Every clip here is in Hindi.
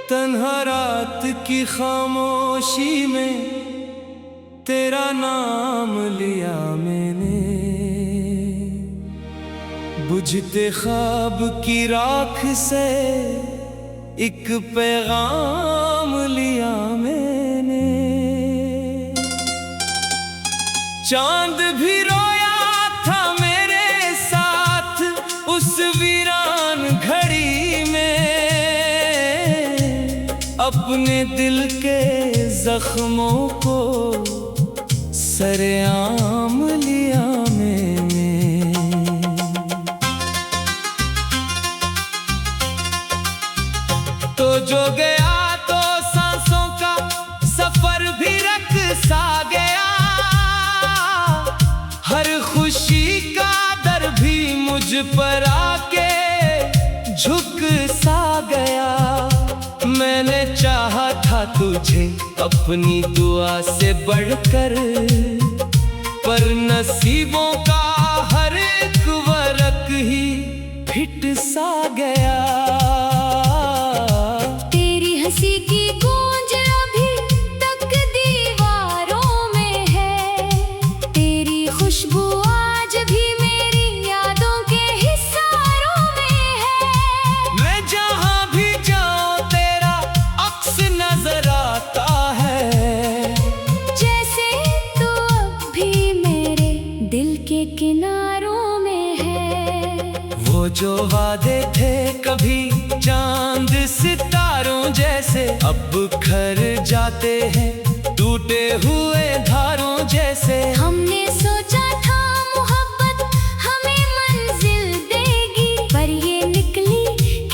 तन्हा रात की खामोशी में तेरा नाम लिया मैंने, बुझते ख्वाब की राख से एक पैगाम लिया मैंने। चांद भी रोया था मेरे साथ उस वीरान घड़ी में, अपने दिल के जख्मों को सरेआम लिया मैंने। तो जो गया तो सांसों का सफर भी रख सा गया, हर खुशी का दर भी मुझ पर आके झुक सा गया। मैंने चाहा था तुझे अपनी दुआ से बढ़कर, पर नसीबों का हर एक वरक ही फिट सा गया। तेरी हंसी की गूंज अभी तक दीवारों में है, तेरी खुशबू आज भी मेरी यादों के हिस्सारों में है। मैं जहां भी जाऊं तेरा अक्स नजर आता है, जैसे तू अब भी मेरे दिल के किनारों में है। वो जो वादे थे कभी चांद सितारों जैसे, अब बिखर जाते हैं टूटे हुए धारों जैसे। हमने सोचा था मोहब्बत हमें मंजिल देगी, पर ये निकली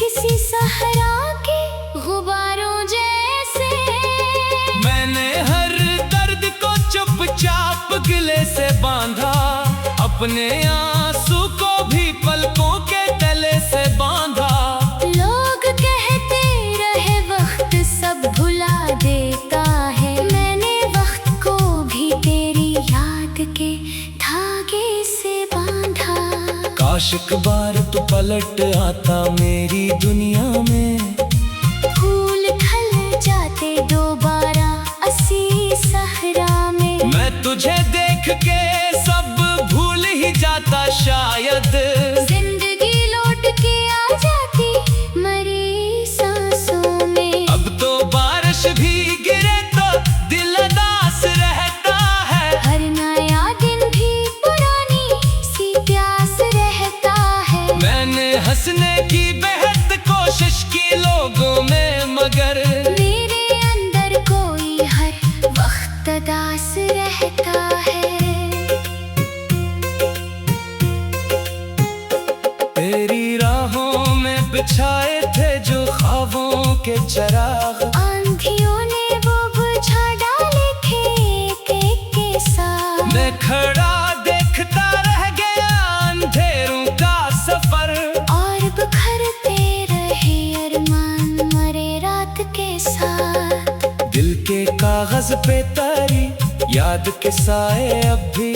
किसी सहरा के गुबारों जैसे। मैंने हर दर्द को चुपचाप गिले से बांधा, अपने आंसू को भी पलकों के तले से बांधा। लोग कहते रहे वक्त सब भुला देता है, मैंने वक्त को भी तेरी याद के धागे से बांधा। काश एक बार तू पलट आता मेरी दुनिया में, फूल खिल जाते दोबारा असी सहरा में। मैं तुझे देख के सब भूल ही जाता शायद, जिंदगी लौट के आ जाती मरी सांसों में। अब तो बारिश भी गिरे तो दिल उदास रहता है, हर नया दिन भी पुरानी सी प्यास रहता है। मैंने हंसने की बेहद कोशिश की लोगों में, मगर मेरे अंदर कोई हर वक्त उदास रहता है। तेरी राहों में बिछाए थे जो ख्वाबों के चिराग, आंधियों ने वो बुझा डाले थे एक के साथ। मैं खड़ा देखता रह गया अंधेरों का सफर, और बिखरते रहे अरमान मरे रात के साथ। दिल के कागज पे तारी याद के साए अब भी,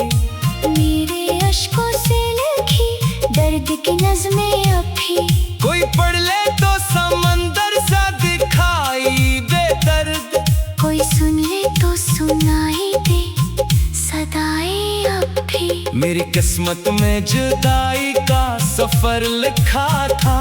मेरे अश्कों से लिखी दर्द की नज़्में अब भी। कोई पढ़ ले तो समंदर सा दिखाई बेदर्द, कोई सुन ले तो सुनाई दे सदाएं अब भी। मेरी किस्मत में जुदाई का सफर लिखा था,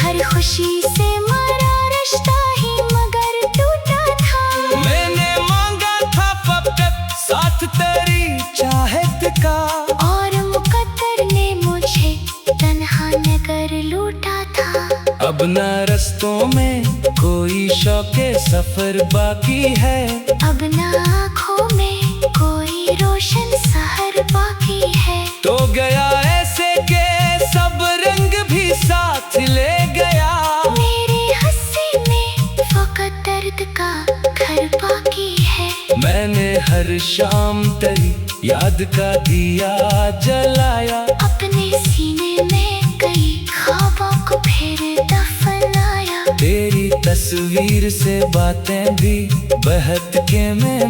हर खुशी से मरा रिश्ता ही मगर टूटा था। मैंने मांगा था फकत साथ तेरी चाहत का, और मुकद्दर ने मुझे तन्हा नगर लूटा था। अब न रस्तों में कोई शौके सफर बाकी है, अब न आँखों में कोई रोशन सहर बाकी है। तो गया ऐसे के सब रंग भी साथ ले गया, मेरे हंसी में फकत दर्द का घर बाकी है। मैंने हर शाम तेरी याद का दिया जलाया, अपने सीने में कई ख्वाबों को फिर दफनाया। तस्वीर से बातें भी बहतके में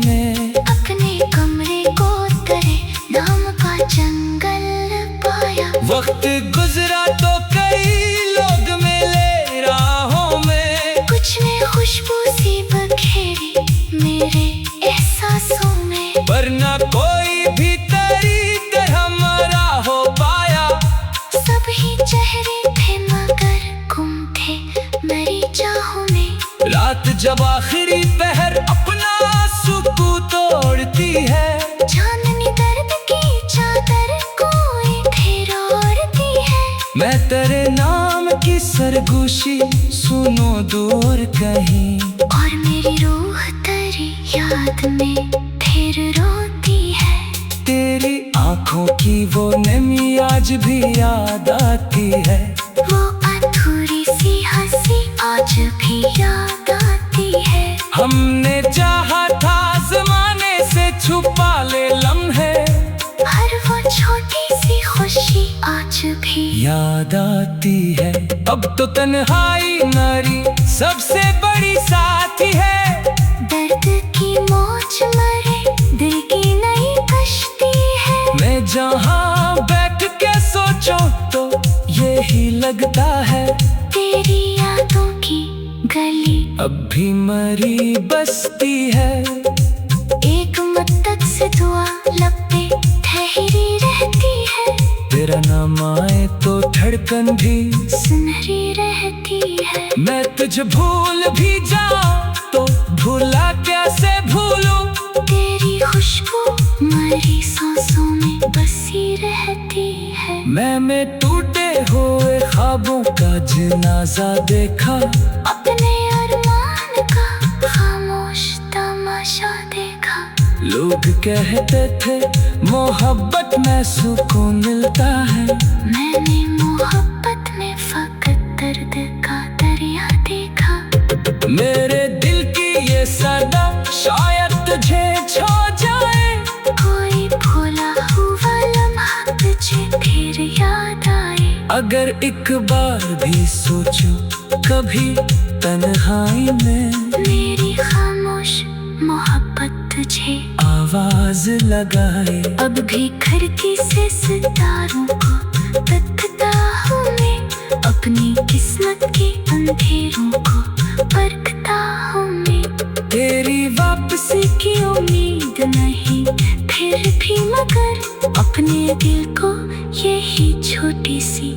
अपने कमरे को तेरे नाम का जंगल पाया। वक्त गुजरा तो कई लोग मिले राहों में, कुछ ने खुशबू सी बखेरी मेरे एहसासों में, पर ना कोई भी तेरी तरह मरा हो पाया। सभी चेहरे थे मगर गुम थे मेरी चाहों में। रात जब आखिरी पहर अपना सुकून तोड़ती है, चांदनी दर्द की चादर को फिर ओढ़ती है। मैं तेरे नाम की सरगोशी सुनो दूर कहीं, और मेरी रूह तेरी याद में फिर रोती है। तेरी आंखों की वो नमी आज भी याद आती है। वो अधूरी सी हंसी आज भी याद आती है। हमने चाहा था ज़माने से छुपा ले लम्हे, हर वो छोटी सी खुशी आज भी याद आती है। अब तो तन्हाई नारी सबसे बड़ी साथी है। दर्द की मौज मरे दिल की नई कश्ती है। मैं जहाँ बैठ के सोचो तो यही लगता है, तेरी यादों की गली अब भी मरी बसती है। एक मद्दत से दुआ लब पे ठहरी रहती है। तेरा नाम आए तो धड़कन भी सुनहरी रहती है। मैं तुझे भूल भी जाऊं तो भूला कैसे भूलूं। तेरी खुशबू मरी सांसों में बसी रहती है। मैंने टूटे हुए ख्वाबों का जनाजा देखा, अपने अरमान का खामोश तमाशा देखा। लोग कहते थे मोहब्बत में सुकून मिलता है। मैंने मोहब्बत में फकत दर्द का दरिया देखा। मेरे दिल की ये सदा शायद तुझे छो जाए, कोई भूला हुआ लम्हा तुझे फिर याद आए। अगर एक बार भी सोचूं कभी तन्हाई में, मेरी खामोश मोहब्बत तुझे आवाज लगाए। अब भी खिड़की से सितारों को तकता हूँ मैं, अपनी किस्मत के अंधेरों को परखता हूँ मैं। तेरी वापसी की उम्मीद नहीं फिर भी मगर अपने दिल को यही छोटी सी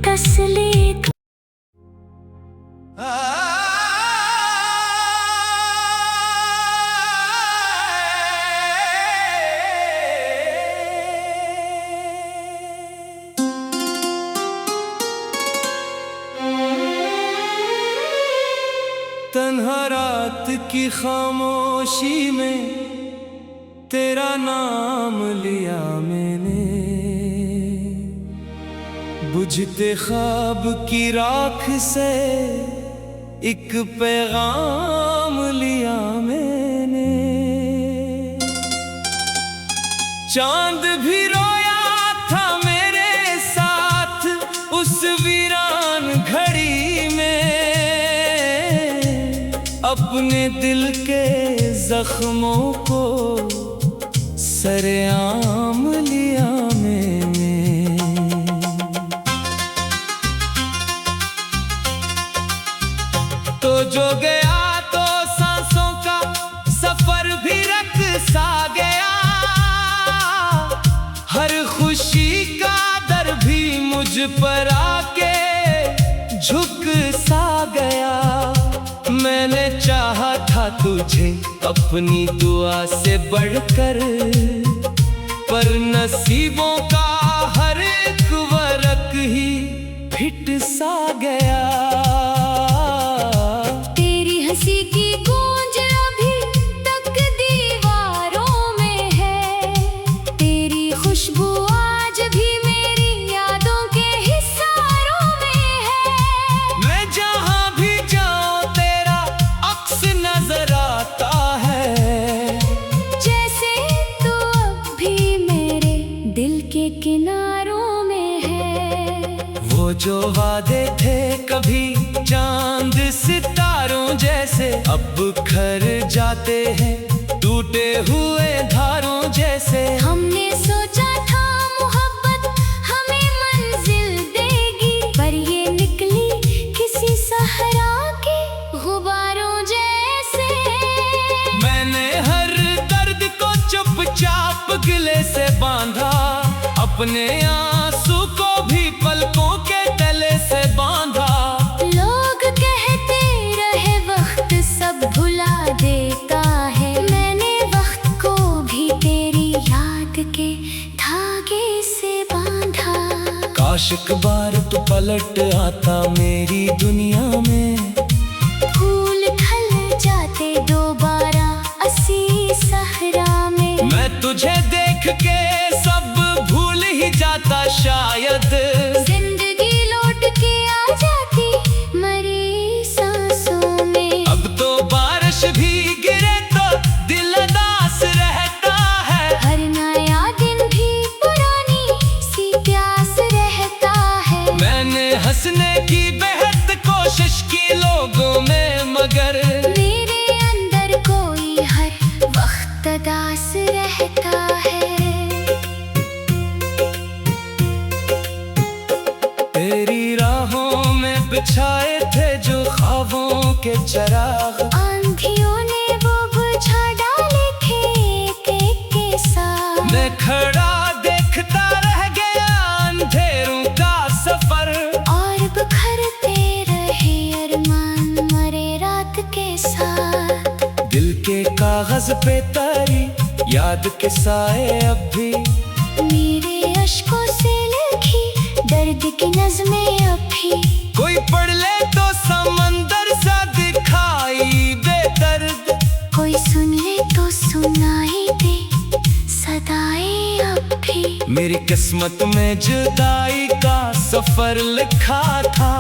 तसल्ली तन्हा रात की खामोशी में तेरा नाम लिया मैंने, बुझते ख्वाब की राख से एक पैगाम लिया मैंने। चांद भी रोया था मेरे साथ उस वीरान घड़ी में, अपने दिल के जख्मों को सरेआम लिया मैंने। तो जो गया तो सांसों का सफर भी रख सा गया, हर खुशी का दर भी मुझ पर आके झुक सा गया। मैंने चाहा था तुझे अपनी दुआ से बढ़कर, पर नसीबों का हर एक वरक ही फिट सा गया। तेरी हंसी की गूंज अभी तक दीवारों में है। तेरी खुशबू आज भी मेरी यादों के हिस्सारों में है। मैं जहाँ भी जाऊँ तेरा अक्स नजर आता है, जैसे तू अब भी मेरे दिल के किनारों में है। वो जो वादे थे कभी चांद सितारों बहते हैं टूटे हुए धारों जैसे। हमने सोचा था मोहब्बत हमें मंजिल देगी, पर ये निकली किसी सहरा के गुबारों जैसे। मैंने हर दर्द को चुपचाप गिले से बांधा, अपने आंसू को भी पलकों के तले से बांधा। लोग कहते रहे वक्त सब भुला देता है, मैंने वक्त को भी तेरी याद के धागे से बांधा। काश एक बार तू पलट आता मेरी दुनिया में, फूल खिल जाते दोबारा असी सहरा में। मैं तुझे देख के सब भूल ही जाता शायद, जिंदगी लौट के आ जाती मरी सांसों में। अब तो बारिश भी गिरे तो दिल उदास रहता है, हर नया दिन भी पुरानी सी प्यास रहता है। मैंने हंसने की बेहद कोशिश की लोगों में, मगर मेरे अंदर कोई हर वक्त उदास रहता है। तेरी राहों में बिछाए थे जो ख्वाबों के चिराग, आंधियों ने वो बुझा डाले थे एक एक के साथ। मैं खड़ा देखता रह गया अंधेरों का सफर, और बिखरते रहे अरमान मरे रात के साथ। दिल के कागज पे तारी याद के साए अब भी, मेरे अश्कों से लिखी दर्द की नज़्में अब भी। कोई पढ़ ले तो समंदर सा दिखाई दे दर्द, कोई सुन ले तो सुनाई दे सदाएं अब भी। मेरी किस्मत में जुदाई का सफर लिखा था,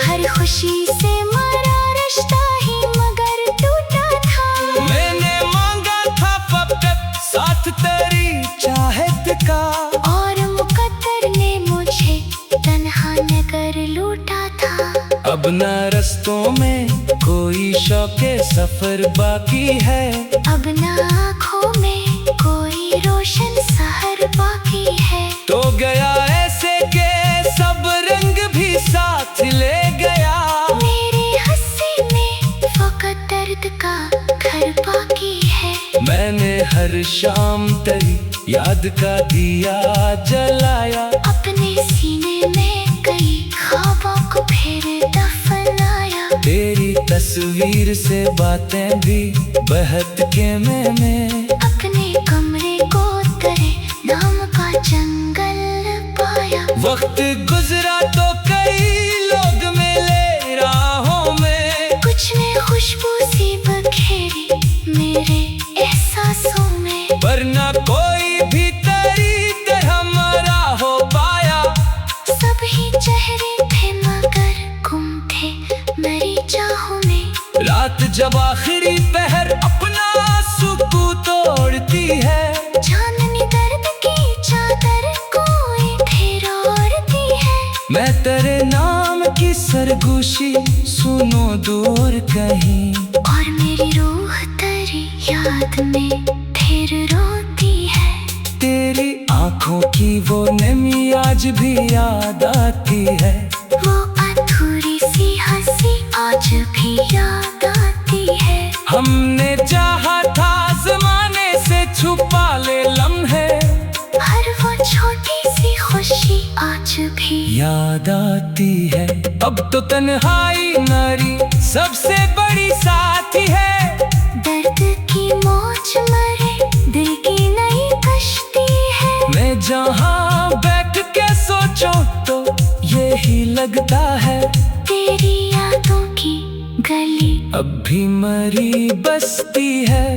हर खुशी से मरा रिश्ता ही मगर टूटा था। मैंने मांगा था फकत साथ तेरी चाहत का, और मुकद्दर ने मुझे तन्हा न कर लूटा था। अब न रस्तों में कोई शौके सफर बाकी है, अब न आँखों में कोई रोशन सहर बाकी है। तो गया ऐसे के सब रंग भी साथ ले गया, मेरे हंसी में फकत दर्द का घर बाकी है। मैंने हर शाम तेरी याद का दिया जलाया, अपने सीने में कई ख्वाबों को फिर दफनाया। तेरी तस्वीर से बातें भी बहत के में अपने कमरे को तेरे नाम का जंगल पाया। वक्त गुजरा तो कई लोग मिले राहों में, कुछ ने खुशबू सी बखेरी मेरे एहसासों में। पर न कोई भी तेरी तरह मरा हो पाया, सभी चेहरे थे मगर गुम थे मेरी चाहों में। रात जब आखिरी पहर अपना सुकून तोड़ती है, चांदनी दर्द की चादर कोई फिर ओढ़ती है। मैं तेरे नाम की सरगोशी सुनो दूर कहीं, और मेरी रूह तेरी याद में फिर रोती है। तेरी आंखों की वो नमी आज भी याद आती है, वो अधूरी सी हंसी आज भी याद आती है। हमने चाहा था जमाने से छुपा ले लम्हे, हर वो छोटी सी खुशी आज भी याद आती है। अब तो तन्हाई नारी सबसे बड़ी साथी है, दर्द की मौज मरे दिल की नई कश्ती है। मैं जहाँ बैठ के सोचूं तो यही लगता है, तेरी यादों की गली अब भी मरी बसती है।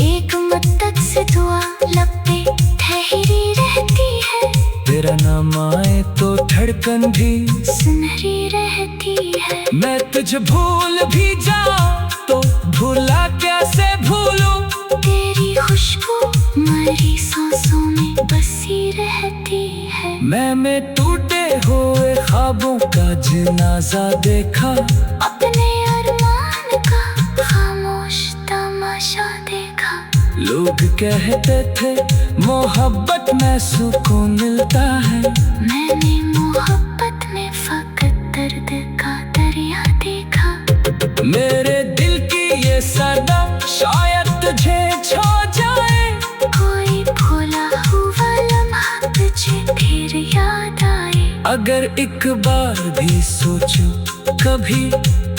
एक मुद्दत से दुआ लब पे ठहरी रहती है, तेरा नाम आए तो धड़कन भी सुनहरी रहती है। मैं तुझे भूल भी जाऊं तो भूला कैसे भूलूं, तेरी खुशबू मरी सांसों में बसी रहती है। मैंने टूटे हुए ख्वाबों का जनाजा देखा, अपने अरमान का खामोश दम लोग कहते थे मोहब्बत में सुकून मिलता है। मैंने मोहब्बत में फकत दर्द का दरिया देखा। मेरे दिल की ये सदा शायद तुझे छू जाए। कोई भूला हुआ लम्हा तुझे फिर याद आए। अगर एक बार भी सोचूं कभी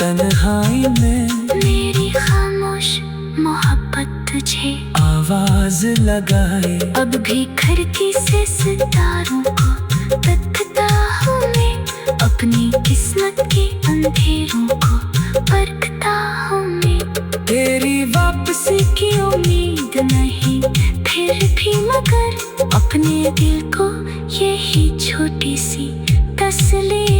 तन्हाई में, मेरी खामोश मोहब्बत तुझे आवाज लगाए। अब भी खिड़की से सितारों को देखता हूँ मैं, अपनी किस्मत के अंधेरों को परखता हूँ मैं। तेरी वापसी की उम्मीद नहीं फिर भी, मगर अपने दिल को यही छोटी सी तसल्ली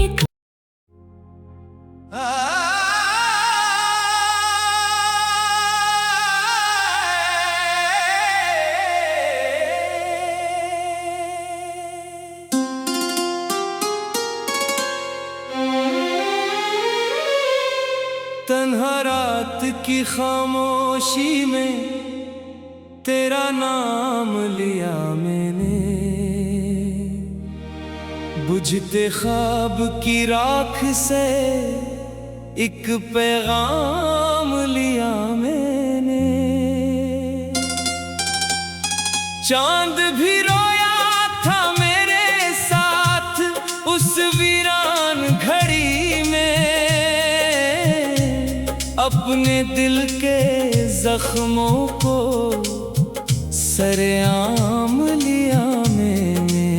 तन्हा रात की खामोशी में तेरा नाम लिया मैंने। बुझते ख्वाब की राख से एक पैगाम लिया मैंने। चांद भी रोया था मेरे साथ उस वीरान घड़ी में। अपने दिल के जख्मों को सरेआम लिया मैंने।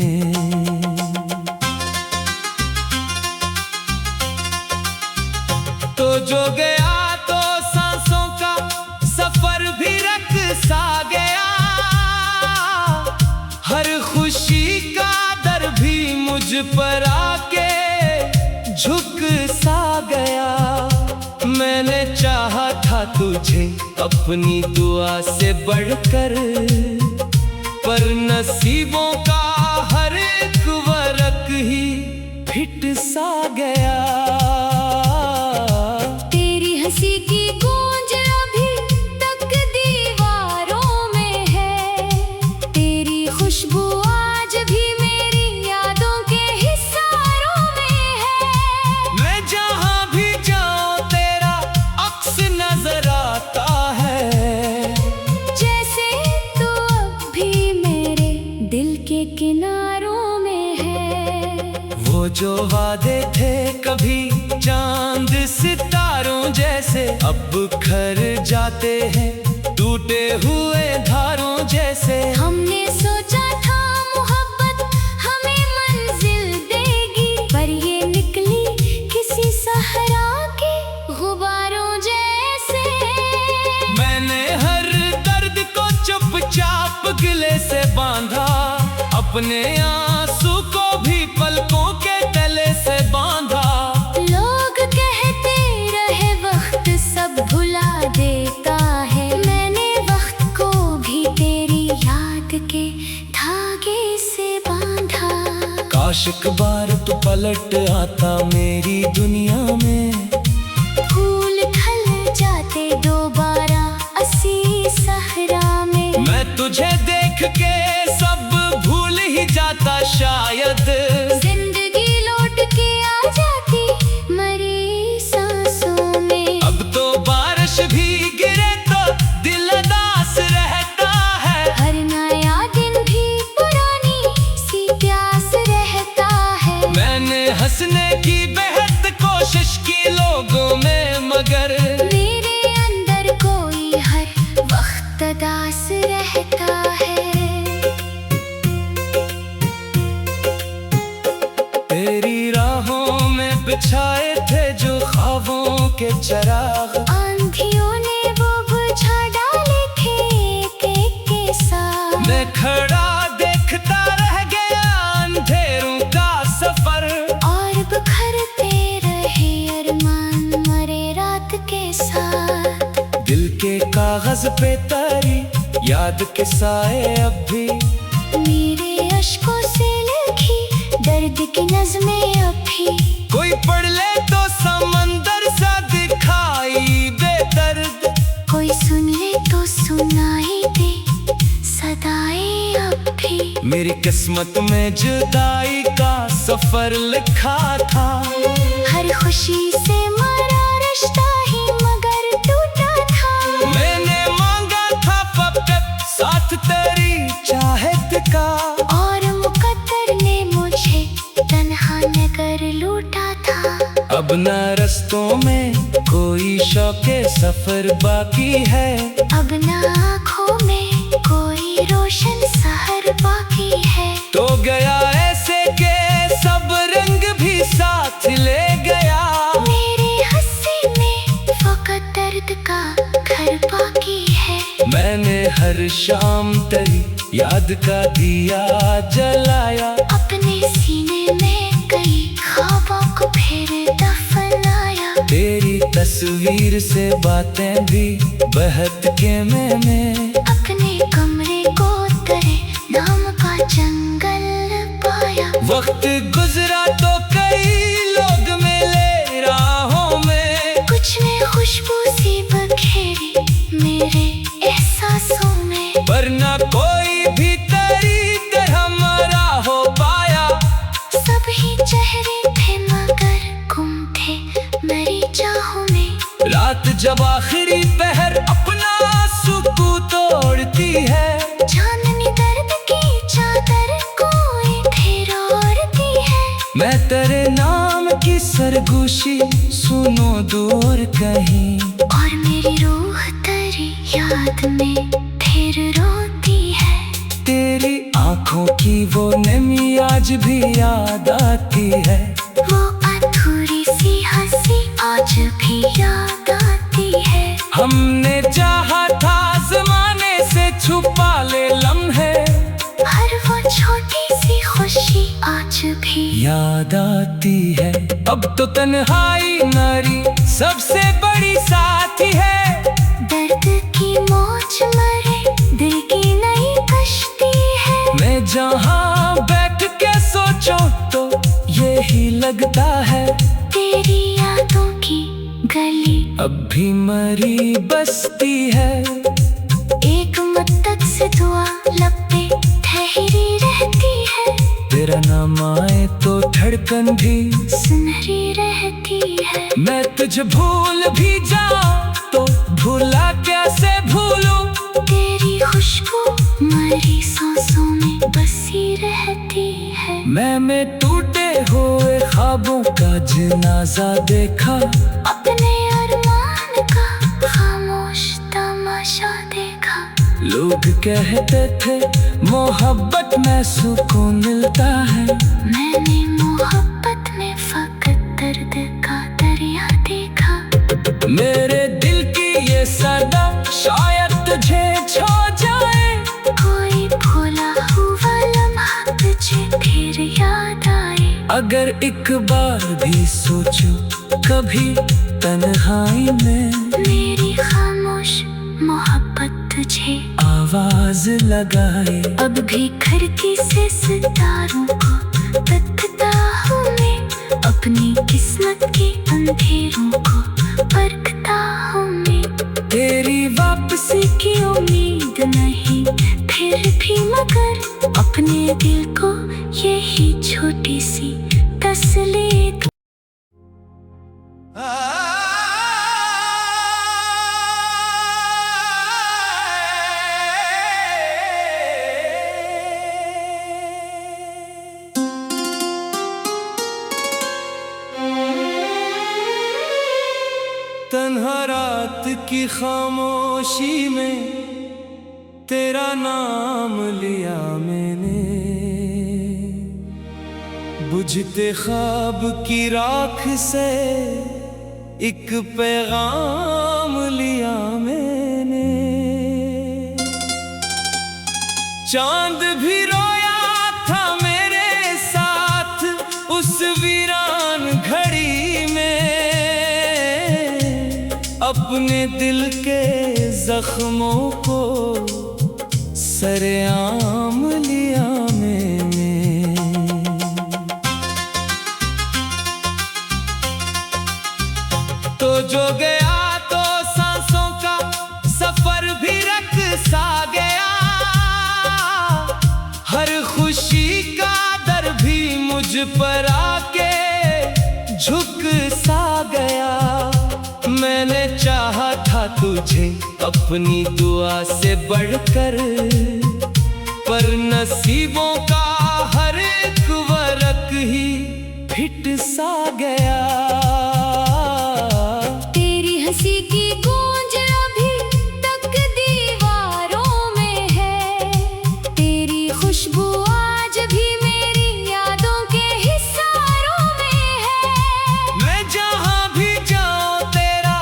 तो जो गया तो सांसों का सफर भी रख सा गया। हर खुशी का दर भी मुझ पर आके झुक सा गया। मैंने चाहा था तुझे अपनी दुआ से बढ़कर, पर नसीबों का हर एक वरक ही फिट सा गया। तेरी हंसी की गूंज अभी तक दीवारों में है। तेरी खुशबू आज भी मेरी यादों के हिस्सारों में है। मैं जहां भी जाऊं तेरा अक्स नजर आता है। जैसे तू अब भी मेरे दिल के किनारों में है। वो जो वादे थे कभी चांद सितारों जैसे, अब खर जाते हैं टूटे हुए धारों जैसे। हमने सोचा था मोहब्बत हमें मंजिल देगी, पर ये निकली किसी सहरा के गुबारों जैसे। मैंने हर दर्द को चुपचाप गिले से बांधा, अपने आंसू को भी पलकों के तले से बांधा। लोग कहते रहे वक्त सब भुला देता है, मैंने वक्त को भी तेरी याद के धागे से बांधा। काश एक बार तू पलट आता मेरी दुनिया में। फूल खिल जाते दोबारा असी सहरा में। मैं तुझे देख के सब भूल ही जाता शायद। जिंदगी लौट के आ जाती मरी सांसों में। अब तो बारिश भी गिरे तो दिल उदास रहता है। हर नया दिन भी पुरानी सी प्यास रहता है। मैंने हंसने की बेहद कोशिश की लोगों में, मगर मेरे अंदर कोई हर वक्त दास रहता है। तेरी राहों में बिछाए थे जो ख्वाबों के चराग, आंधियों ने वो बुझा डाले थे एक एक के साथ। मैं खड़ा देखता रह गया अंधेरों का सफर। और बिखरते रहे अरमान मरे रात के साथ। दिल के कागज पे तारी याद के साए अब भी, मेरे अश्कों से लिखी दर्द की नज़्में अब भी। कोई पढ़ ले तो समंदर सा दिखाई बेदर्द। कोई सुन ले तो सुनाई दे किस्मत में जुदाई का सफर लिखा था। हर खुशी से मरा रिश्ता ही मगर टूटा था। मैंने मांगा था फकत साथ तेरी चाहत का, और मुकद्दर ने मुझे तन्हा न कर लूटा था। अब न रस्तों में कोई शौके सफर बाकी है। अब न आँखों में कोई रोशन सहर बाकी है। तो गया ऐसे के सब रंग भी साथ ले गया। मेरे हंसी में फकत दर्द का घर बाकी है। मैंने हर शाम तेरी याद का दिया जलाया। अपने सीने में कई ख्वाबों को फिर दफनाया। तेरी तस्वीर से बातें भी बहत के मैंने अपने कमरे को तेरे नाम का जंगल पाया। वक्त गुजरा तो कई लोग मिले राहों में। कुछ ने खुशबू सी बखेरी मेरे एहसासों में। पर न कोई भी तेरी तरह मरा हो पाया। सभी चेहरे थे मगर गुम थे मेरी चाहों में। रात जब आखिरी पहर अपना सुकून तोड़ती है। चांदनी दर्द की चादर कोई फिर ओढ़ती है। मैं तेरे नाम की सरगोशी सुनो दूर कहीं। और मेरी रूह तेरी याद में फिर रोती है। तेरी आंखों की वो नमी आज भी याद आती है। वो अधूरी सी हंसी आज भी याद आती है। हमने चाहा था जमाने से छुपा ले लम्हे। हर वो छोटी सी खुशी आज भी याद आती है। अब तो तन्हाई नारी सबसे बड़ी साथी है। दर्द की मौज मरे दिल की नई कश्ती है। मैं जहाँ बैठ के सोचो तो यही लगता है। तेरी यादों की गली अब भी मरी बसती है। एक मद्दत से दुआ लब पे ठहरी रहती है। तेरा नाम आए तो धड़कन भी सुनहरी रहती है। मैं तुझे भूल भी जाऊं तो भूला कैसे भूलूं। तेरी खुशबू मरी सांसों में बसी रहती है। मैंने टूटे हुए ख्वाबों का जनाजा देखा। अपने अरमान का खामोश तमाशा देखा। लोग कहते थे मोहब्बत में सुकून मिलता है। मैंने मोहब्बत में फकत दर्द का दरिया देखा। मेरे दिल की ये सदा शायद तुझे छो जाए। कोई भूला हुआ लम्हा तुझे फिर याद आए। अगर एक बार भी सोचो कभी तन्हाई में, मेरी खामोश मोहब्बत तुझे आवाज लगाए। अब भी खिड़की से सितारों को तकता हूँ मैं। अपनी किस्मत के अंधेरों को परखता हूँ मैं। तेरी वापसी की उम्मीद नहीं फिर भी मगर अपने दिल को यही छोटी सी तसल्ली तन्हा रात की खामोशी में तेरा नाम लिया मैंने। बुझते ख्वाब की राख से एक पैगाम लिया मैंने। चांद भी रोया था मेरे साथ उस वीरान घड़ी में। अपने दिल के जख्मों को सरेआम लिया मैंने। तो जो गया तो सांसों का सफर भी रख सा गया। हर खुशी पर आके झुक सा गया। मैंने चाहा था तुझे अपनी दुआ से बढ़कर, पर नसीबों का हर एक वरक ही फिट सा गया। तेरी हंसी की गूंज अभी तक दीवारों में है, तेरी खुशबू आज भी मेरी यादों के हिस्सारों में है। मैं जहाँ भी जाऊँ तेरा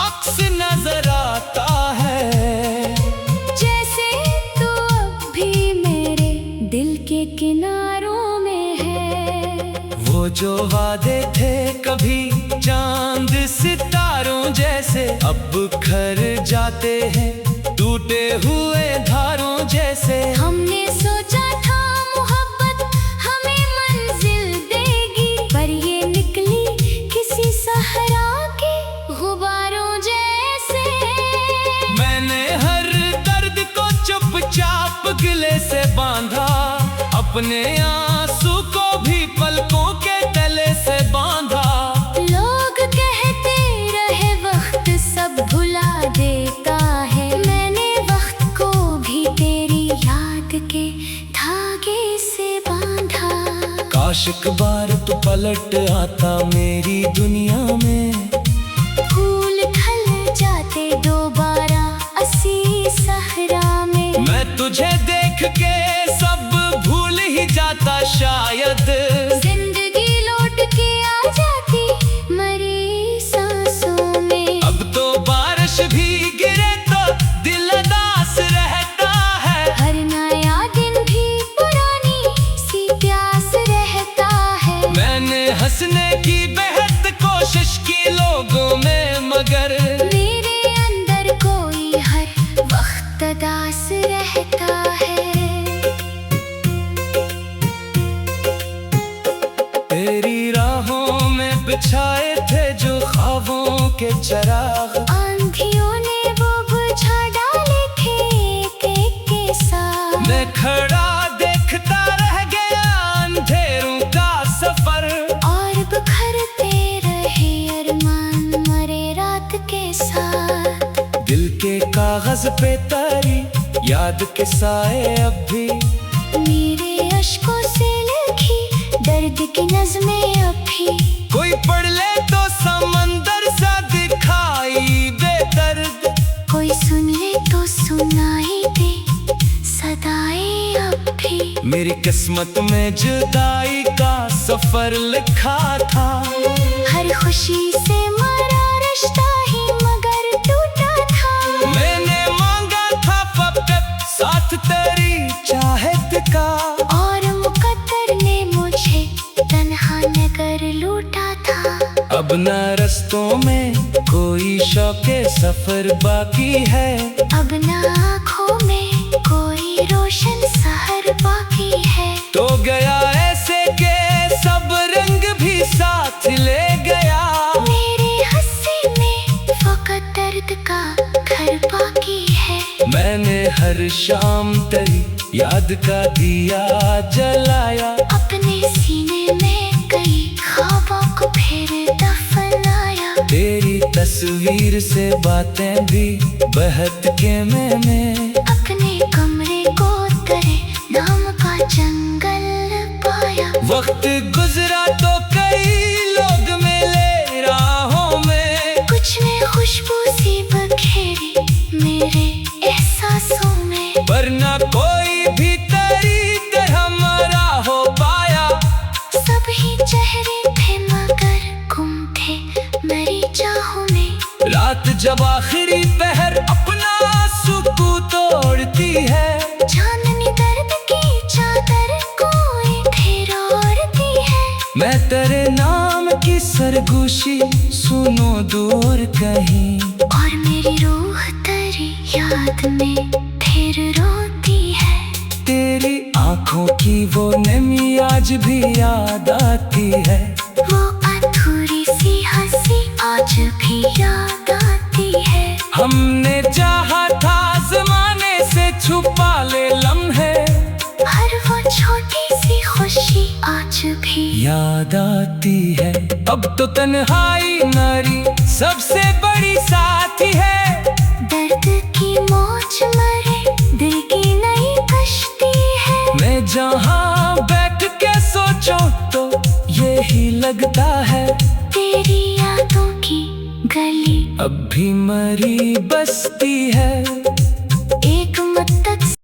अक्स नजर आता है, जैसे तू अब भी मेरे दिल के किनारों में है। वो जो वादे थे कभी चांद सितारों जैसे, अब बिखर जाते हैं टूटे हुए धारों जैसे। हमने सोचा था मोहब्बत हमें मंजिल देगी, पर ये निकली किसी सहरा के गुबारों जैसे। मैंने हर दर्द को चुपचाप गिले से बांधा, अपने आंसू को भी पलकों के तले से बांधा। लोग कहते रहे वक्त सब भुला देता है, मैंने वक्त को भी तेरी याद के धागे से बांधा। काश एक बार तू पलट आता मेरी दुनिया में, फूल खिल जाते दोबारा असी सहरा में। मैं तुझे देख के सब भूल ही जाता शायद, जिंदगी लौट के आ जाती मरी सांसों में। अब तो बारिश भी गिरे तो दिल उदास रहता है, हर नया दिन भी पुरानी सी प्यास रहता है। मैंने हंसने की बेहद कोशिश की लोगों में, मगर मेरे अंदर कोई हर वक्त दास रहता है। तेरी राहों में बिछाए थे जो ख्वाबों के चिराग, आंधियों ने वो बुझा डाले थे एक एक के साथ। मैं खड़ा देखता रह गया अंधेरों का सफर, और बिखरते रहे अरमान मरे रात के साथ। दिल के कागज पे तारी याद के साए अब भी, मेरे अश्कों से लिखी दर्द की नज़्में अब भी। कोई पढ़ ले तो समंदर सा दिखाई बेदर्द, कोई सुन ले तो सुनाई दे सदाएं अब भी। मेरी किस्मत में जुदाई का सफर लिखा था, हर खुशी से मरा रिश्ता ही मगर टूटा था। मैंने मांगा था फकत साथ तेरी चाहत का, और मुकद्दर ने मुझे तन्हा नगर लूटा था। अब न रस्तों में कोई शौके सफर बाकी है, अब न आँखों में कोई रोशन सहर बाकी है। तो गया ऐसे के सब रंग भी साथ ले गया। मेरे हंसी में फकत दर्द का घर बाकी है। मैंने हर शाम तेरी याद का दिया जलाया, अपने सीने में कई ख्वाबों को फिर दफनाया। तेरी तस्वीर से बातें भी बहत के मैंने, अपने कमरे को तेरे नाम का जंगल पाया। वक्त गुजरा तो कई लोग मिले राहों में, कुछ ने खुशबू सी बखेरी मेरे एहसासों में। पर न कोई भी तेरी तरह मरा हो पाया। सभी चेहरे थे मगर गुम थे मेरी चाहों में। रात जब आखिरी पहर अपना सुकून तोड़ती है, चांदनी दर्द की चादर कोई फिर ओढ़ती है। मैं तेरे नाम की सरगोशी सुनो दूर कहीं, और मेरी रूह तेरी याद में फिर रोती है। तेरी आंखों की वो नमी आज भी याद आती है, वो अधूरी सी हंसी आज भी याद आती है। हमने चाहा था जमाने से छुपा ले लम्हे, हर वो छोटी सी खुशी आज भी याद आती है। अब तो तन्हाई नारी सबसे बड़ी साथी है। दर्द की मौज मरे दिल की नई कश्ती है। मैं जहाँ बैठ के सोचो तो यही लगता है, तेरी यादों की गली अब भी मरी बसती है। एक मत